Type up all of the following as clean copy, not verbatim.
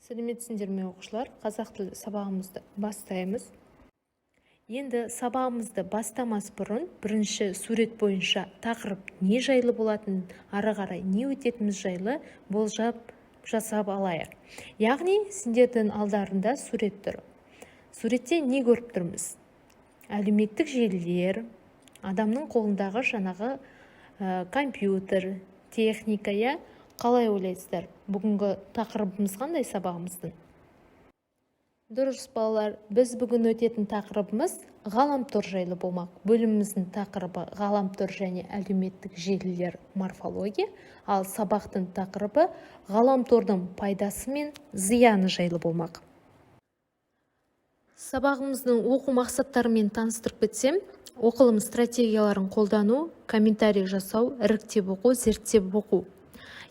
Сәлеметсіңдер ме оқушылар? Қазақ тілі сабағымызды бастаймыз. Енді сабағымызды бастамас бұрын бірінші сурет бойынша тақырып не жайлы болатын, ары қарай не өтетіміз жайлы болжап жасап алайық. Яғни сендердің алдарында сурет тұр. Суретте не көріп тұрмыз? Әлеуметтік желілер, адамның қолындағы жаңағы компьютер, техника, қалай ойлайсыздар? Бүгінгі тақырыбымыз қандай сабағымыздың? Дұрыс балалар, біз бүгін өтетін тақырыбымыз ғаламтор жайлы болмақ. Бөліміміздің тақырыбы ғаламтор және әлеуметтік желілер морфология, ал сабақтың тақырыбы ғаламтордың пайдасы мен зияны жайлы болмақ. Сабағымыздың оқу мақсаттарымен таныстырып кетсем, оқылым стратегияларын қолдану, комментарий жасау, іріктеп оқу, зерттеп оқу.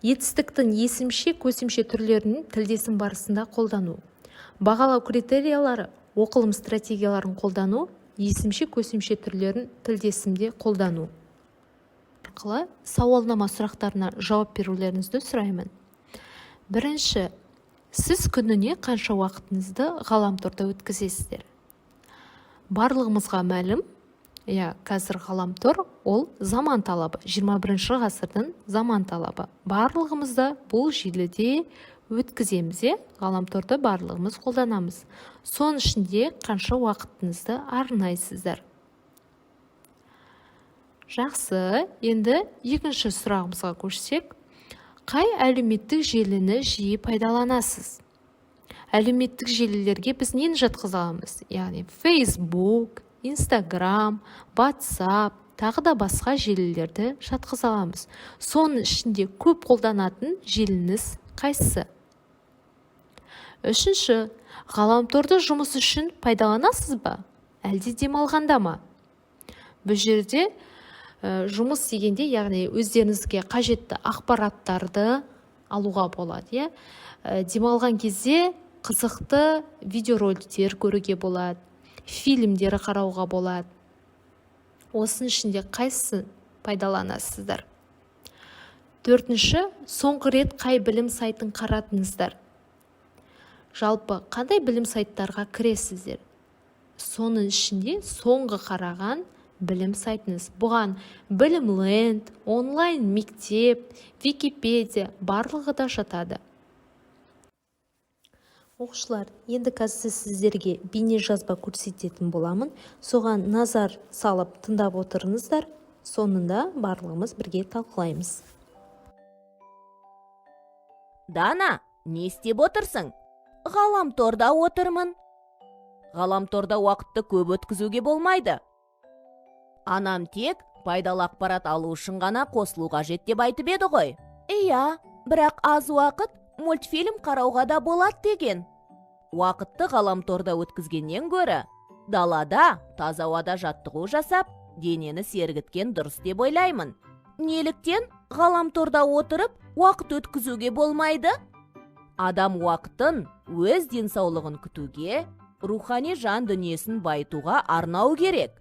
Етістіктің есімше, көсемше түрлерін тілдесім барысында қолдану. Бағалау критериялары, оқылым стратегияларын қолдану, есімше, көсемше түрлерін тілдесімде қолдану. Арқылы сауалнама сұрақтарына жауап берулеріңізді сұраймын. Бірінші, сіз күніне қанша уақытыңызды ғаламторда өткізесіздер? Барлығымызға мәлім, қазір ғаламтор ол заман талабы, 21 ғасырдың заман талабы. Барлығымызда бұл желіде өткіземіз, ғаламторды барлығымыз қолданамыз. Соның ішінде қанша уақытыңызды арнайсыздар? Жақсы, енді екінші сұрағымызға көшсек, қай әлеуметтік желіні жиі пайдаланасыз? Әлеуметтік желілерге біз нені жатқызамыз? Яғни Facebook, Instagram, WhatsApp, тағы да басқа желілерді жатқызамыз. Соның ішінде көп қолданатын желіңіз қайсысы? Үшінші, ғаламторды жұмыс үшін пайдаланасыз ба? Әлде демалғанда ма? Бұл жерде жұмыс дегенде, яғни өздеріңізге қажетті ақпараттарды алуға болады. Демалған кезде қызықты видеороликтер көруге болады, фильмдер қарауға болады. Осының ішінде қайсысын пайдаланасыздар? Төртінші, соңғы рет қай білім сайтын қарадыңыздар? Жалпы, қандай білім сайттарға кіресіздер? Соның ішінде соңғы қараған білім сайтыңыз. Бұған Білімленд, онлайн мектеп, Википедия барлығы да жатады. Оқушылар, енді қазір сіздерге бейне жазба көрсететін боламын. Соған назар салып тыңдап отырыңыздар. Соңында барлығымыз бірге талқылаймыз. Дана, не істеп отырсың? Ғаламторда отырмын. Ғаламторда уақытты көп өткізуге болмайды. Анам тек пайдалы ақпарат алу үшін ғана қосылу қажет деп айтып еді ғой. Иә, бірақ аз уақыт мультфильм қарауға да болады деген. Уақытты ғаламторда өткізгеннен гөрі далада таза ауада жаттығу жасап, денені сергіткен дұрыс деп ойлаймын. Неліктен ғаламторда отырып уақыт өткізуге болмайды? Адам уақытын өз денсаулығын күтуге, рухани жан дүниесін байытуға арнау керек.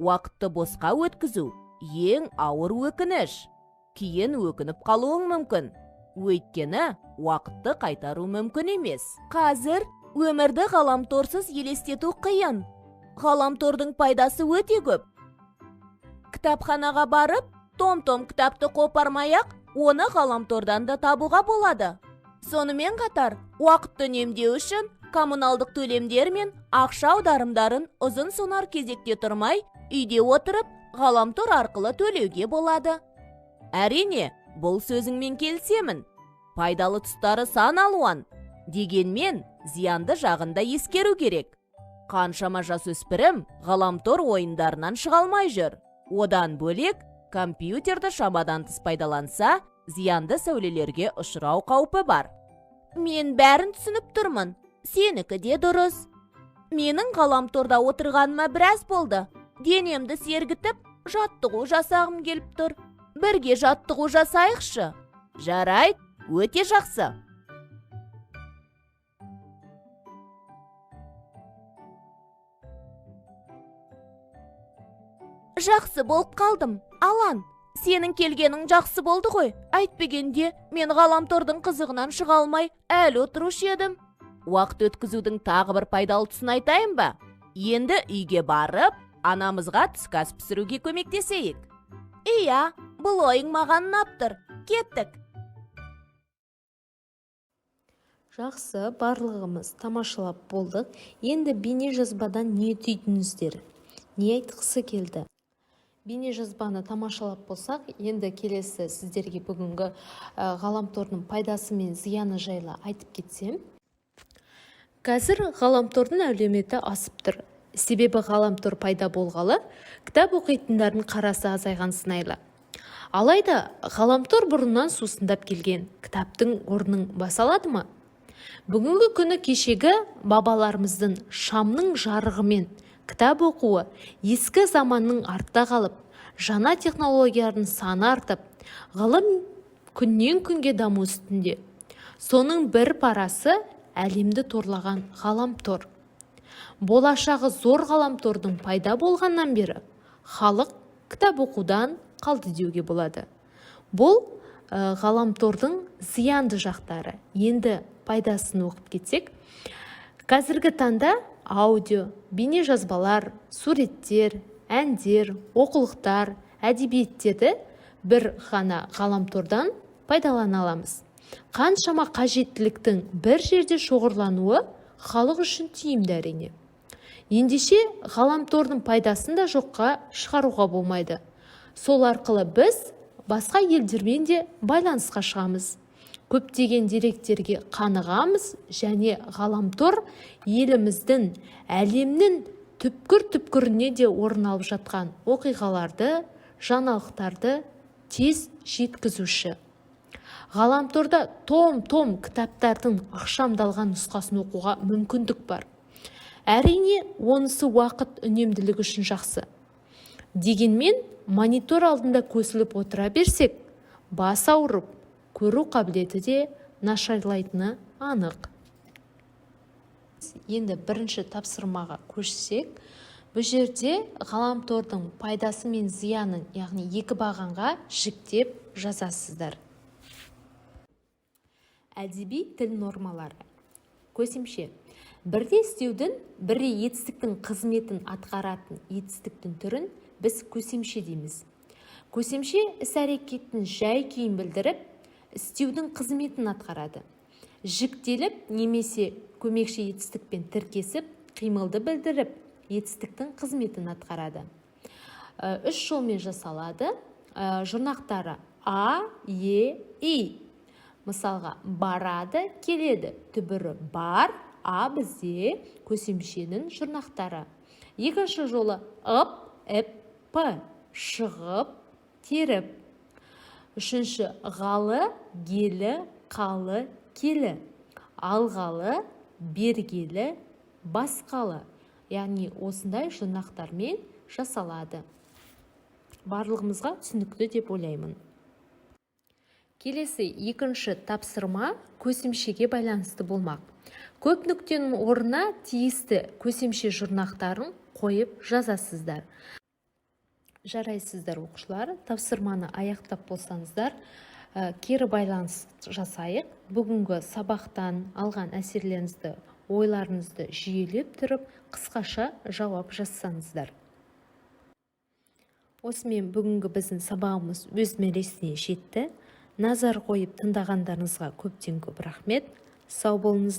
Уақытты босқа өткізу ең ауыр өкініш. Кейін өкініп қалуың мүмкін. Өйткені уақытты қайтару мүмкін емес. Қазір өмірді ғаламторсыз елестету қиын. Ғаламтордың пайдасы өте көп. Кітапханаға барып, том-том кітапты қопармай-ақ, оны ғаламтордан да табуға болады. Сонымен қатар, уақытты үнемдеу үшін коммуналдық төлемдер мен ақша аударымдарын ұзын сонар кезекте тұрмай, үйде отырып, ғаламтор арқылы төлеуге болады. Әрине, бұл сөзіңмен келісемін. Пайдалы тұстары сан алуан. Дегенмен, зиянды жағында ескеру керек. Қаншама жасөспірім ғаламтор ойындарынан шыға алмай жүр. Одан бөлек, компьютерді шамадан тыс пайдаланса, зиянды сәулелерге ұшырау қаупі бар. Мен бәрін түсініп тұрмын. Сенікі де дұрыс. Менің ғаламторда отырғаныма біраз болды. Денемді сергітіп, жаттығу жасағым келіп тұр. Бірге жаттығу жасайықшы. Жарайды, өте жақсы. Жақсы болып қалдым. Алан, Сенің келгенің жақсы болды ғой. Әйтпегенде мен ғаламтордың қызығынан шыға алмай әлі отырушы едім. Уақыт өткізудің тағы бір пайдалы тұсын айтайын ба? Енді үйге барып, анамызға түскі ас пісіруге көмектесейік. Иә, бұл ойың маған ұнап тұр. Кеттік. Жақсы, барлығымыз тамашалап болдық. Енді бейне жазбадан не түйдіңіздер? Не айтқысы келді? Бейне жазбаны тамашалап болсақ, енді келесі сіздерге бүгінгі ғаламтордың пайдасы мен зияны жайлы айтып кетсем. Қазір ғаламтордың әлеуеті асып тұр. Себебі ғаламтор пайда болғалы, кітап оқитындардың қарасы азайған сыңайлы. Алайда ғаламтор бұрыннан сусындап келген, кітаптың орнын баса алады ма? Бүгінгі күні кешегі бабаларымыздың шамның жарығымен кітап оқуы ескі заманның артта қалып, жаңа технологиялардың саны артып, ғылым күннен күнге даму үстінде. Соның бір парасы әлемді торлаған ғаламтор. Болашағы зор ғаламтордың пайда болғаннан бері халық кітап оқудан қалды деуге болады. Бұл ғаламтордың зиянды жақтары. Енді пайдасын оқып кетсек, қазіргі таңда аудио, бейне жазбалар, суреттер, әндер, оқулықтар, әдебиеттерді бір ғана ғаламтордан пайдалана аламыз. Қаншама қажеттіліктің бір жерде шоғырлануы халық үшін тиімді әрине. Ендеше ғаламтордың пайдасын да жоққа шығаруға болмайды. Сол арқылы біз басқа елдермен де байланысқа шығамыз. Көптеген деректерге қанығамыз және ғаламтор еліміздің, әлемнің түпкір-түпкіріне де орын алып жатқан оқиғаларды, жаңалықтарды тез жеткізуші. Ғаламторда том-том кітаптардың ықшамдалған нұсқасын оқуға мүмкіндік бар. Әрине, онысы уақыт үнемділігі үшін жақсы. Дегенмен, монитор алдында көсіліп отыра берсек, бас ауырып, көру қабілеті де нашарлайтыны анық. Енді бірінші тапсырмаға көшсек, бұл жерде ғаламтордың пайдасы мен зиянын, яғни екі бағанға жіктеп жазасыздар. Әдеби тіл нормалары. Көсемше. Бірде істеудің, бірде етістіктің қызметін атқаратын етістіктің түрін біз көсемше дейміз. Көсемше іс-әрекеттің жай-күйін білдіріп, істеудің қызметін атқарады. Жіктеліп немесе көмекші етістікпен тіркесіп, қимылды білдіріп, етістіктің қызметін атқарады. Үш жолмен жасалады. Жұрнақтары А, Е, И. Мысалға, барады, келеді. Түбірі бар, А бізде көсемшенің жұрнақтары. Екінші жолы ып, іп, п. Шығып, теріп. Үшінші ғалы, гелі, қалы, келі. Алғалы, бергелі, басқалы. Яғни осындай жұрнақтармен жасалады. Барлығымызға түсінікті деп ойлаймын. Келесі екінші тапсырма көсемшеге байланысты болмақ. Көп нүктенің орнына тиісті көсемше жұрнақтарын қойып жазасыздар. Жарайсыздар оқушылар, тапсырманы аяқтап болсаңыздар, кері байланыс жасайық. Бүгінгі сабақтан алған әсерлеріңізді, ойларыңызды жүйелеп тұрып, қысқаша жауап жазсаңыздар. Осымен бүгінгі біздің сабағымыз өз мәресіне жетті. Назар қойып тыңдағандарыңызға көптен көп рахмет. Сау болыңыз.